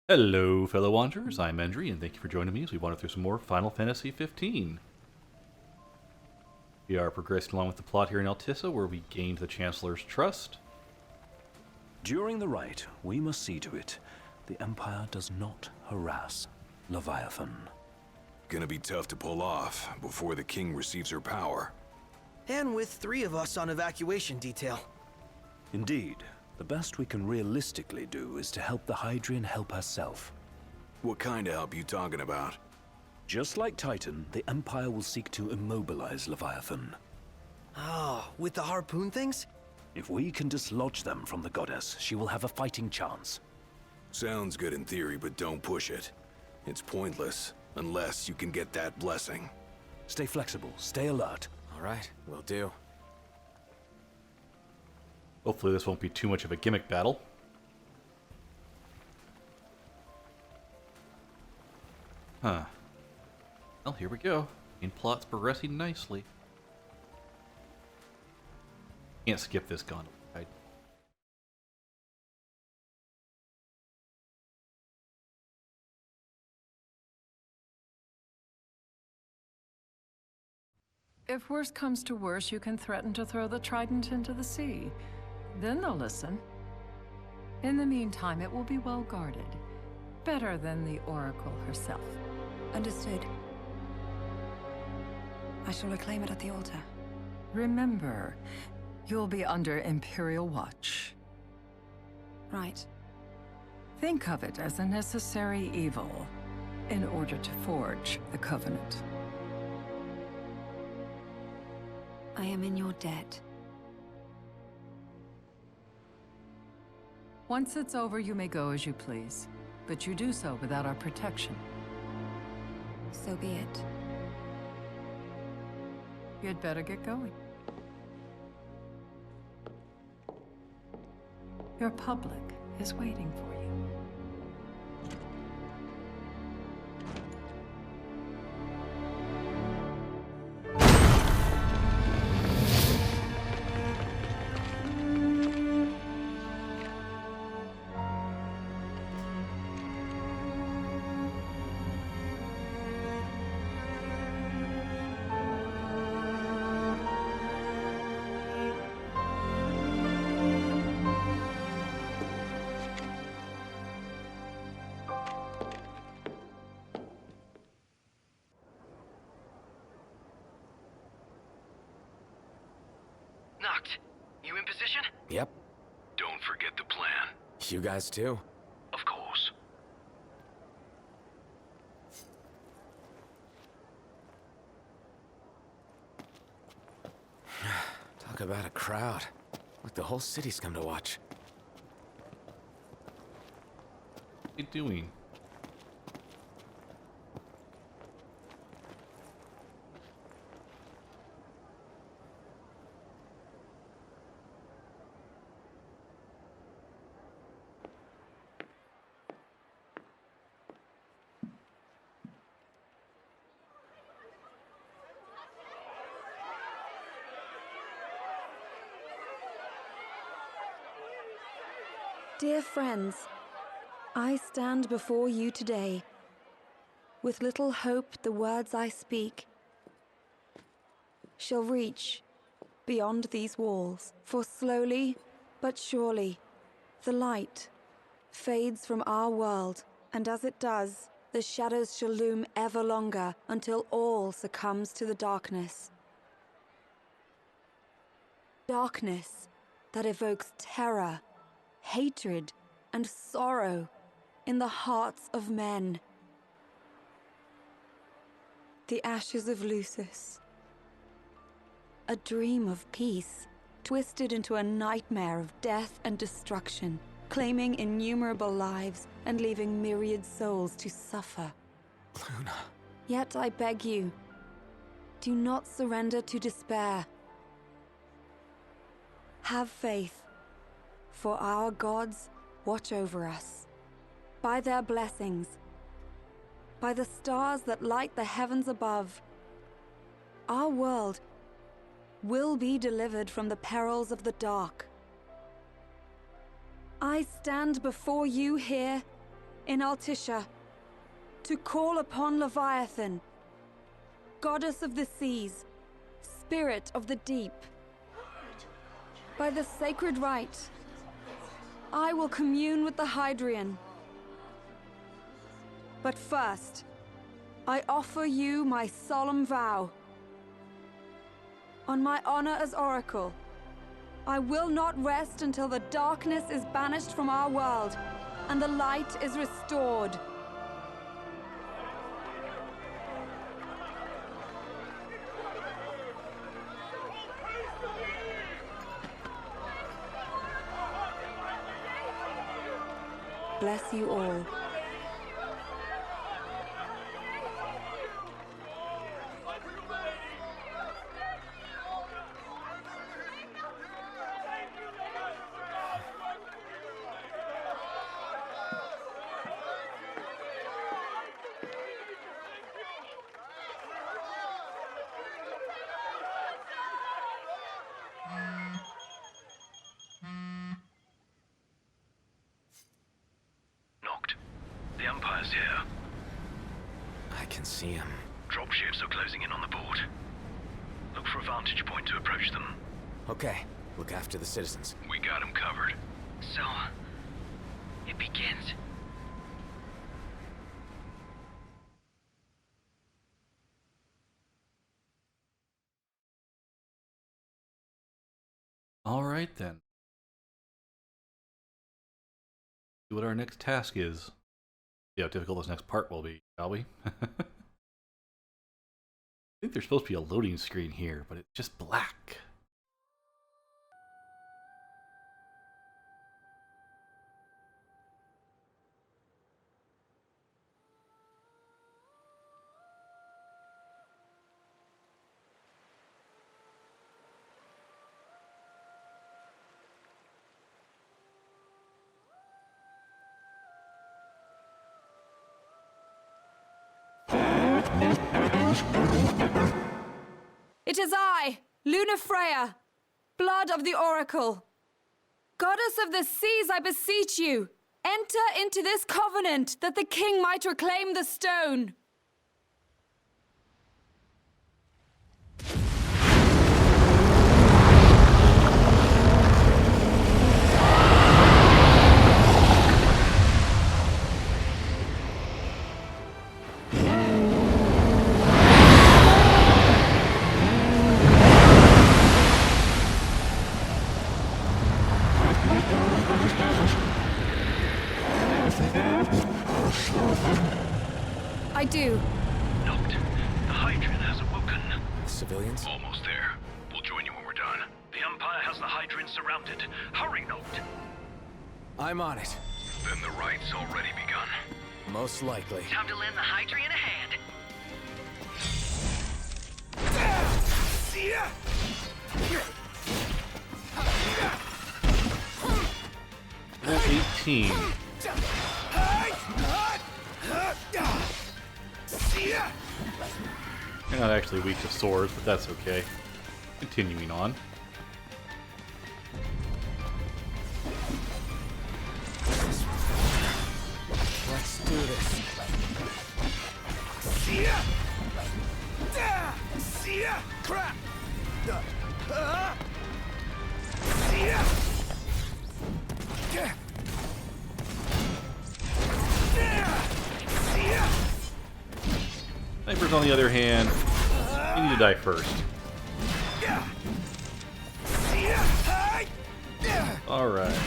Hello, fellow Wanderers. I'm Endri, and thank you for joining me as we wander through some more Final Fantasy 15. We are progressing along with the plot here in Altissa, where we gained the Chancellor's trust. During the rite, we must see to it the Empire does not harass Leviathan. Gonna be tough to pull off before the king receives her power. And with 3 of us on evacuation detail. Indeed, the best we can realistically do is to help the Hydrian help herself. What kind of help you talking about? Just like Titan, the Empire will seek to immobilize Leviathan. Oh, with the harpoon things? If we can dislodge them from the goddess, she will have a fighting chance. Sounds good in theory, but don't push it. It's pointless, unless you can get that blessing. Stay flexible, stay alert. All right, will do. Hopefully this won't be too much of a gimmick battle. Huh. Well, here we go. Main plot's progressing nicely. Can't skip this gun. Right? If worse comes to worse, you can threaten to throw the trident into the sea. Then they'll listen. In the meantime, it will be well guarded. Better than the Oracle herself. Understood. I shall reclaim it at the altar. Remember, you'll be under Imperial watch. Right. Think of it as a necessary evil in order to forge the Covenant. I am in your debt. Once it's over, you may go as you please. But you do so without our protection. So be it. You'd better get going. Your public is waiting for you. Knocked. You in position? Yep. Don't forget the plan. You guys too? Of course. Talk about a crowd. Like the whole city's come to watch. What are you doing? Dear friends, I stand before you today. With little hope the words I speak shall reach beyond these walls. For slowly but surely, the light fades from our world, and as it does, the shadows shall loom ever longer until all succumbs to the darkness. Darkness that evokes terror, hatred, and sorrow in the hearts of men. The ashes of Lucis. A dream of peace, twisted into a nightmare of death and destruction, claiming innumerable lives and leaving myriad souls to suffer. Luna. Yet I beg you, do not surrender to despair. Have faith, for our gods watch over us. By their blessings, by the stars that light the heavens above, our world will be delivered from the perils of the dark. I stand before you here in Altisha, to call upon Leviathan, goddess of the seas, spirit of the deep. By the sacred rite, I will commune with the Hydrian. But first, I offer you my solemn vow. On my honor as Oracle, I will not rest until the darkness is banished from our world and the light is restored. Bless you all. Knocked. The Empire's here. I can see him. Dropships are closing in on the port. Look for a vantage point to approach them. Okay, look after the citizens. We got them covered. So, it begins. All right then. See what our next task is. See how difficult this next part will be, shall we? I think there's supposed to be a loading screen here, but it's just black. It is I, Luna Freya, blood of the Oracle. Goddess of the seas, I beseech you, enter into this covenant that the king might reclaim the stone. I do. Knocked. The Hydrian has awoken. Civilians? Almost there. We'll join you when we're done. The Empire has the Hydrian surrounded. Hurry, Knocked. I'm on it. Then the rite's already begun. Most likely. Time to lend the Hydrian a hand. Level 18. You're not actually weak to swords, but that's okay. Continuing on. Let's do this. Crap! Snipers, on the other hand, you need to die first. Alright.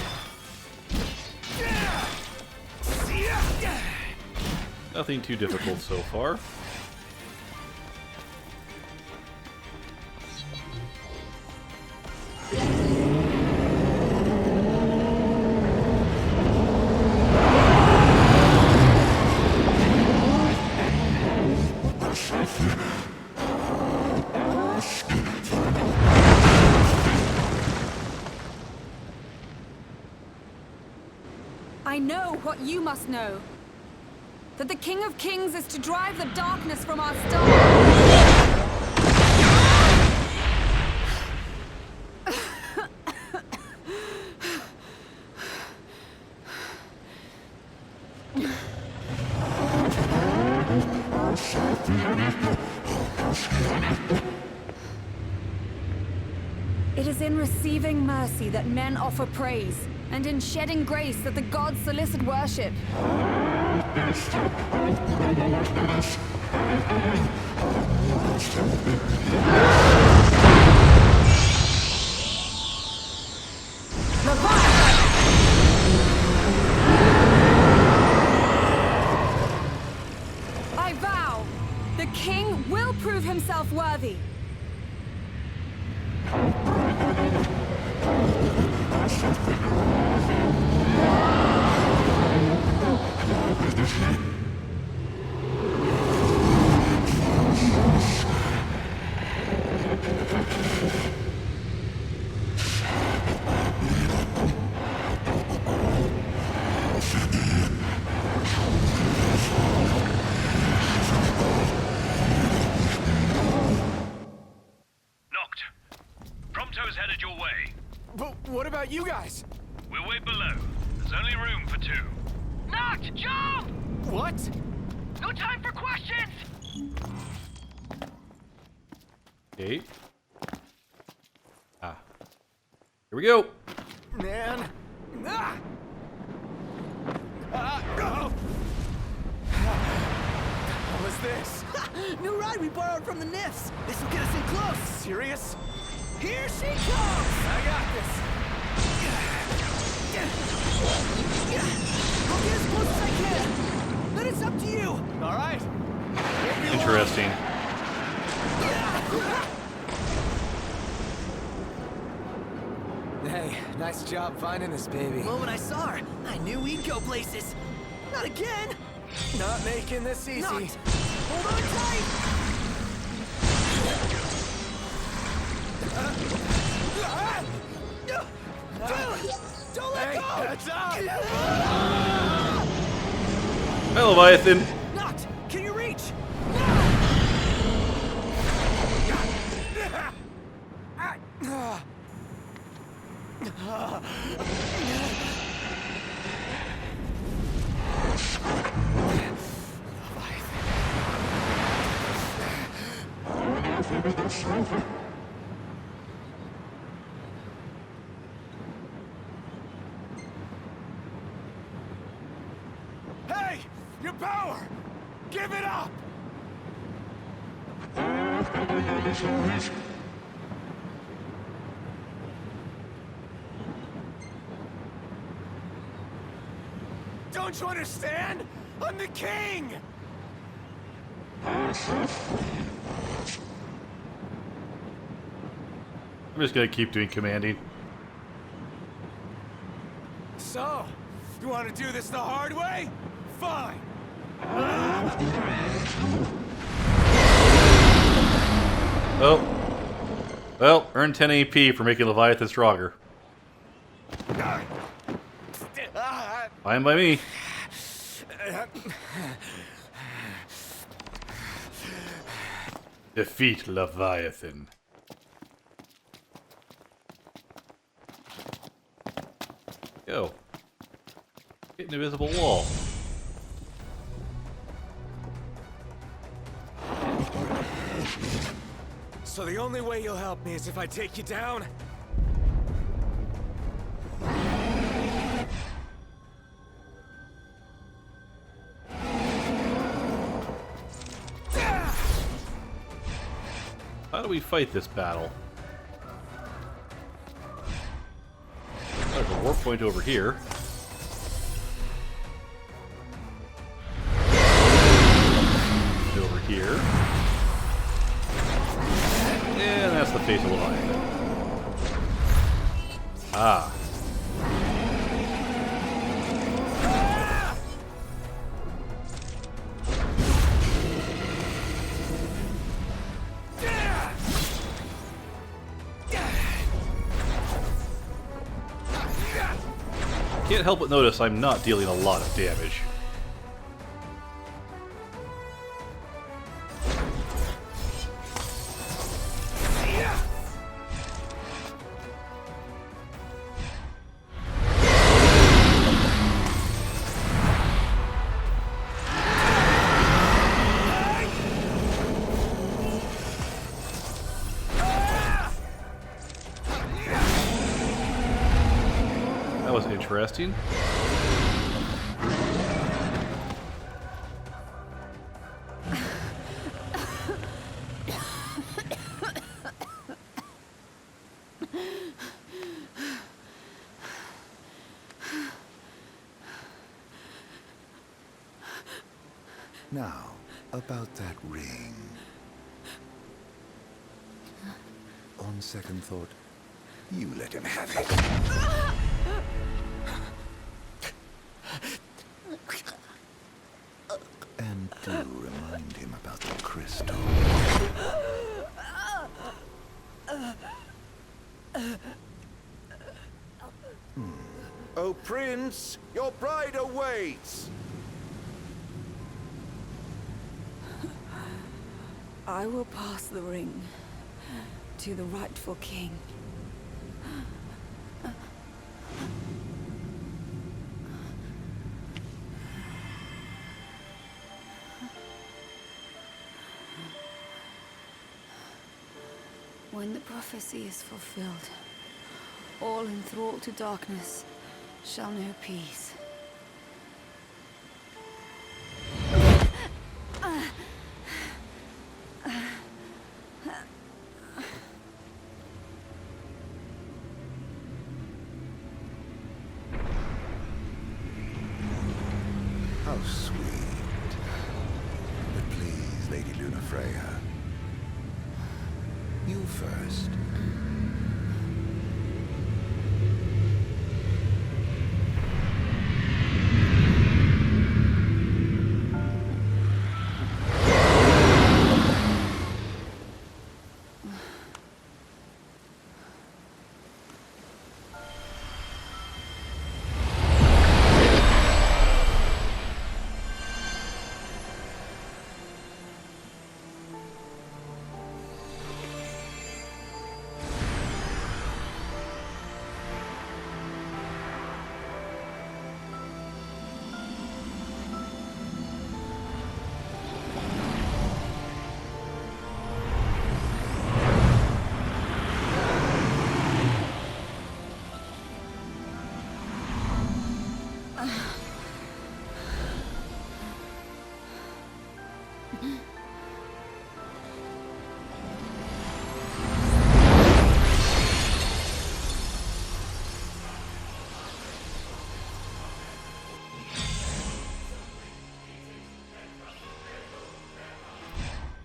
Nothing too difficult so far. I know what you must know. That the King of Kings is to drive the darkness from our star. It is in receiving mercy that men offer praise, and in shedding grace that the gods solicit worship. I vow, the king will prove himself worthy. Knocked. Prompto's headed your way. But what about you guys? We'll wait below. There's only room for two. Knocked! Jump! What? No time for questions! Okay. Ah. Here we go. Man. Ah! Oh. What was this? New ride we borrowed from the Nifs. This will get us in close. Serious? Here she comes! I got this. I'll get as close as I can. Then it's up to you. All right. Interesting. Hey, nice job finding this baby. The moment I saw her, I knew we'd go places. Not again. Not making this easy. Knocked. Hold on tight. Don't let Hey, go. heads up! Hi, Leviathan. Knocked. Can you reach? Hey! Your power! Give it up! Don't you understand? I'm the king! I'm just gonna keep doing commanding. So, you want to do this the hard way? Fine! Oh. Well, earn 10 AP for making Leviathan stronger. Fine by me. Defeat Leviathan. Go. Get an invisible wall. So the only way you'll help me is if I take you down? How do we fight this battle? There's a warp point over here. Over here. And that's the face of Leviathan. Ah. Can't help but notice I'm not dealing a lot of damage. Interesting. Now, about that ring. On second thought, you let him have it. And do remind him about the crystal. Oh, Prince, your bride awaits! I will pass the ring to the rightful king. When the prophecy is fulfilled, all enthralled to darkness shall know peace. How sweet. But please, Lady Lunafreya. You first.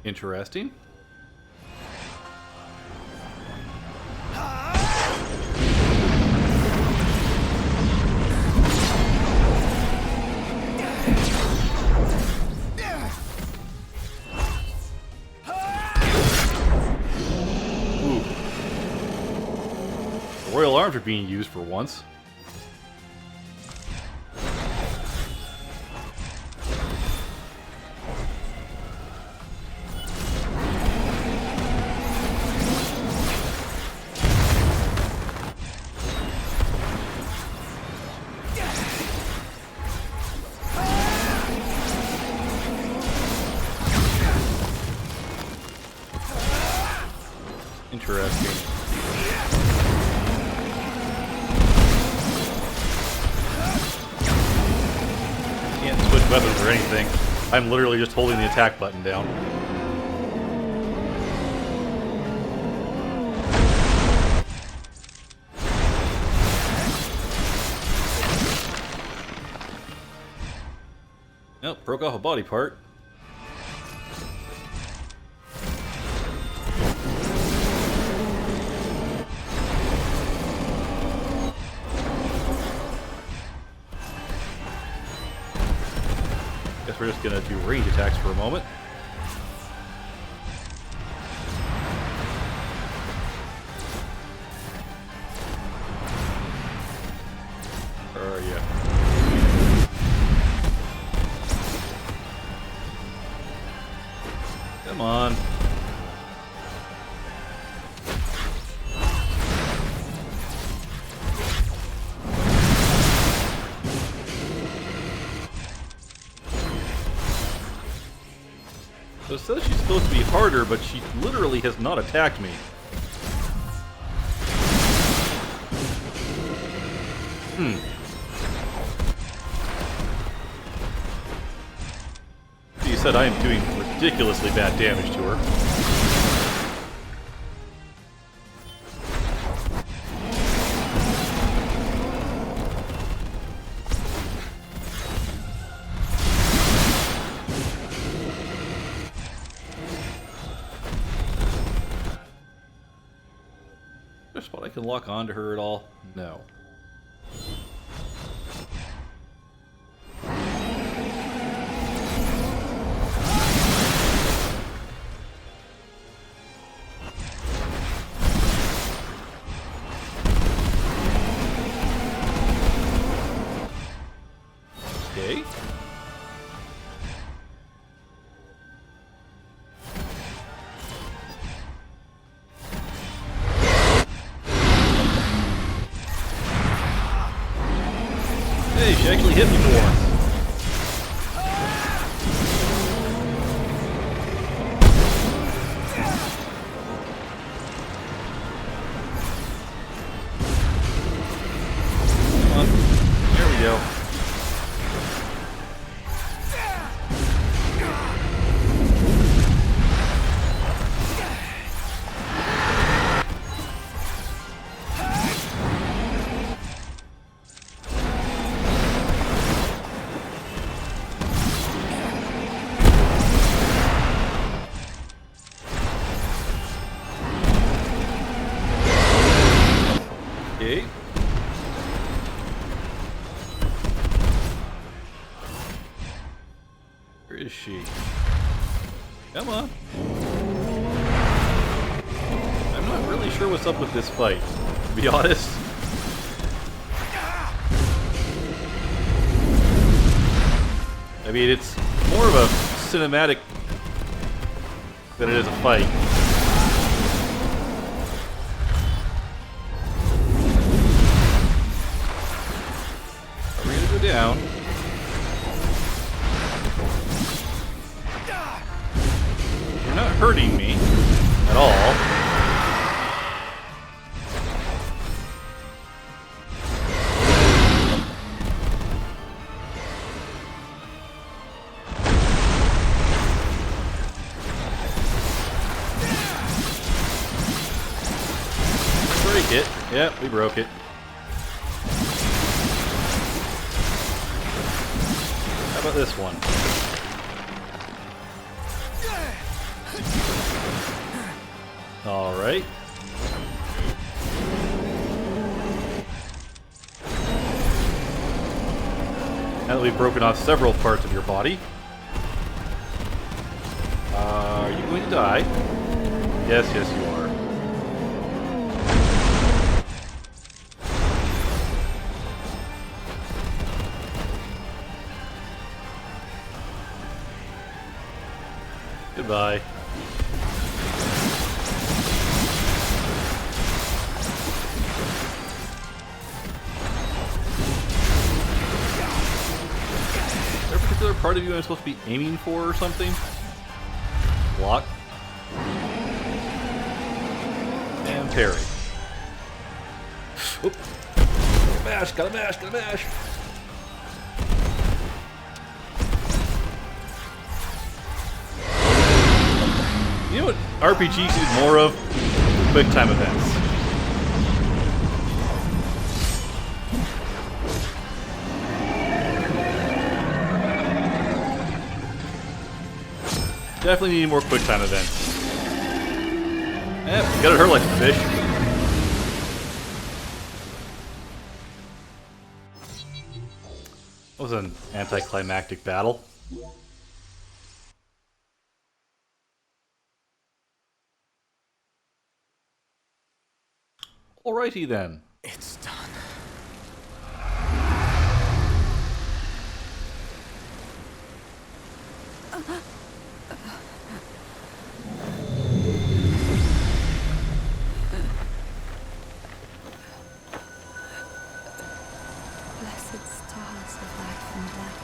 Interesting. Ooh. Royal arms are being used for once. Interesting. Can't switch weapons or anything. I'm literally just holding the attack button down. Nope, broke off a body part. Guess we're just gonna do range attacks for a moment. Yeah. Come on. So it says she's supposed to be harder, but she literally has not attacked me. said, I am doing ridiculously bad damage to her. There's a spot I can lock onto her at all? No. Okay. Hey, she actually hit me for once. Come on. There we go. Okay. Where is she? Come on. I'm not really sure what's up with this fight, to be honest. I mean, it's more of a cinematic than it is a fight. Are we gonna go down? You're not hurting me at all. Break it. Yep, we broke it. How about this one? All right. Now that we've broken off several parts of your body, are you going to die? Yes, yes, you are. Goodbye. Is there a particular part of you I'm supposed to be aiming for or something? Block. And parry. Oop. Gotta mash, gotta mash, gotta mash. You know what RPGs need more of? Quick time events. Definitely need more quick time events. Yep, gotta hurt like a fish. That was an anticlimactic battle. Alrighty then. It's done. Blessed stars of life and light.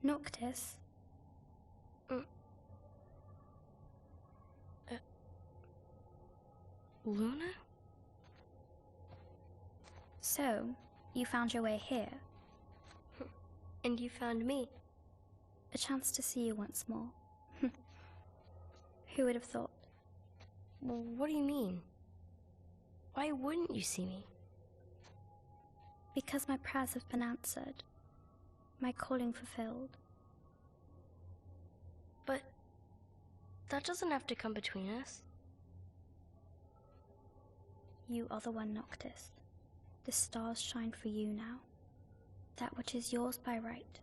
Noctis? Luna? So, you found your way here. And you found me. A chance to see you once more. Who would have thought? Well, what do you mean? Why wouldn't you see me? Because my prayers have been answered. My calling fulfilled. But that doesn't have to come between us. You are the one, Noctis. The stars shine for you now. That which is yours by right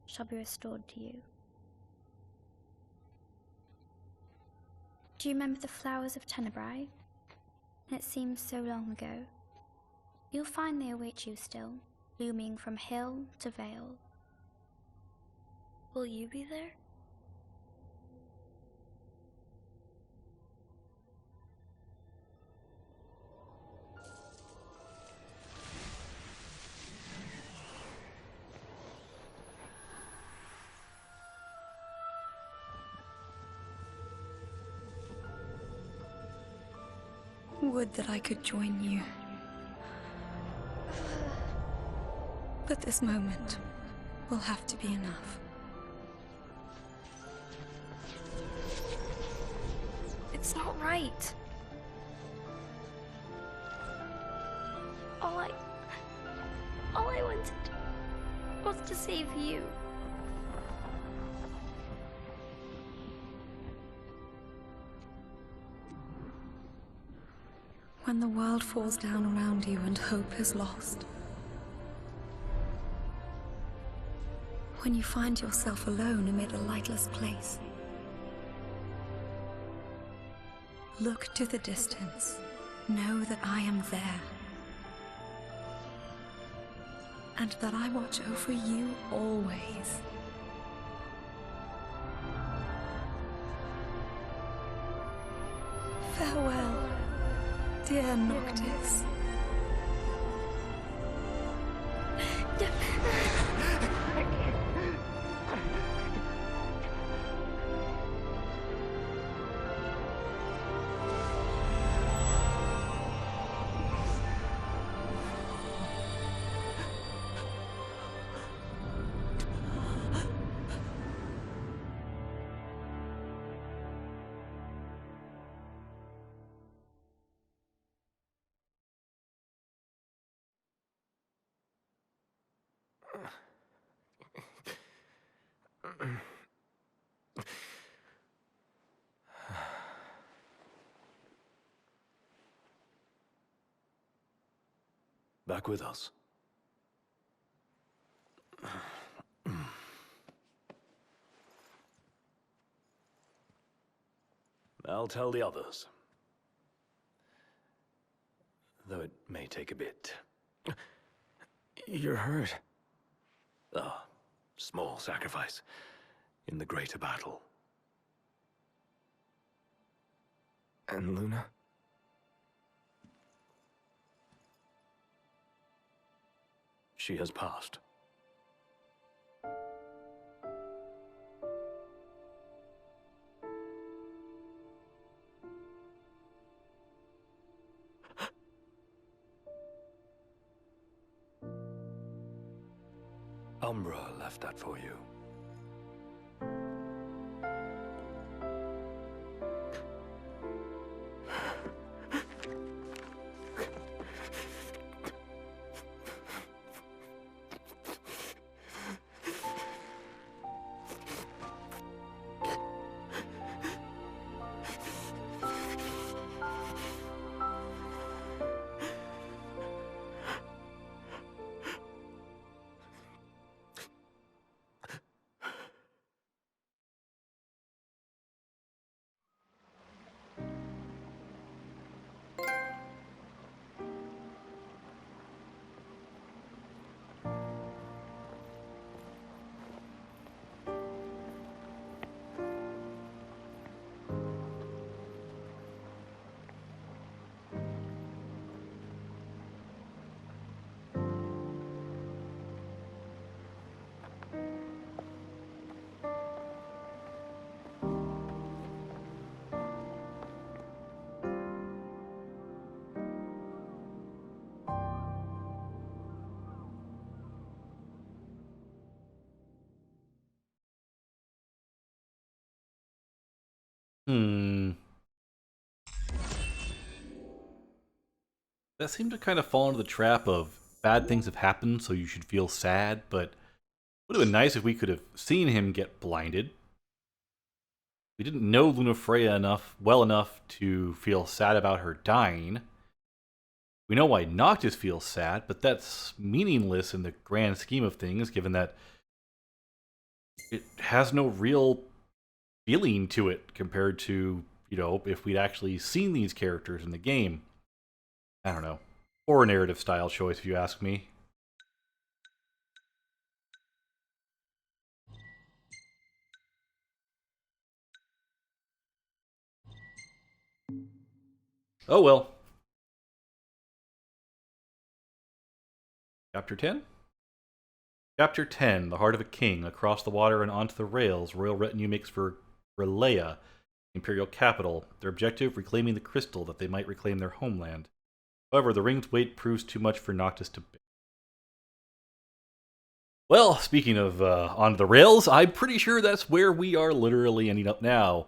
shall be restored to you. Do you remember the flowers of Tenebrae? It seems so long ago. You'll find they await you still, blooming from hill to vale. Will you be there? Would that I could join you. But this moment will have to be enough. It's not right. All I wanted was to save you. When the world falls down around you and hope is lost. When you find yourself alone amid a lightless place. Look to the distance. Know that I am there. And that I watch over you always. Farewell, dear Noctis. Back with us. I'll tell the others. Though it may take a bit. You're hurt. Ah, small sacrifice in the greater battle. And Luna? She has passed. Umbra left that for you. That seemed to kind of fall into the trap of bad things have happened, so you should feel sad, but it would have been nice if we could have seen him get blinded. We didn't know Lunafreya well enough to feel sad about her dying. We know why Noctis feels sad, but that's meaningless in the grand scheme of things, given that it has no real feeling to it compared to, if we'd actually seen these characters in the game. I don't know. Or a narrative style choice, if you ask me. Oh well. Chapter 10? Chapter 10, The Heart of a King. Across the water and onto the rails, royal retinue makes for Relaya, imperial capital. Their objective, reclaiming the crystal that they might reclaim their homeland. However, the ring's weight proves too much for Noctis to bear. Well, speaking of on the rails, I'm pretty sure that's where we are literally ending up now.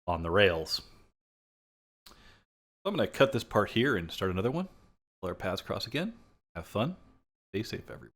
On the rails. I'm going to cut this part here and start another one. Let our paths cross again. Have fun. Stay safe, everyone.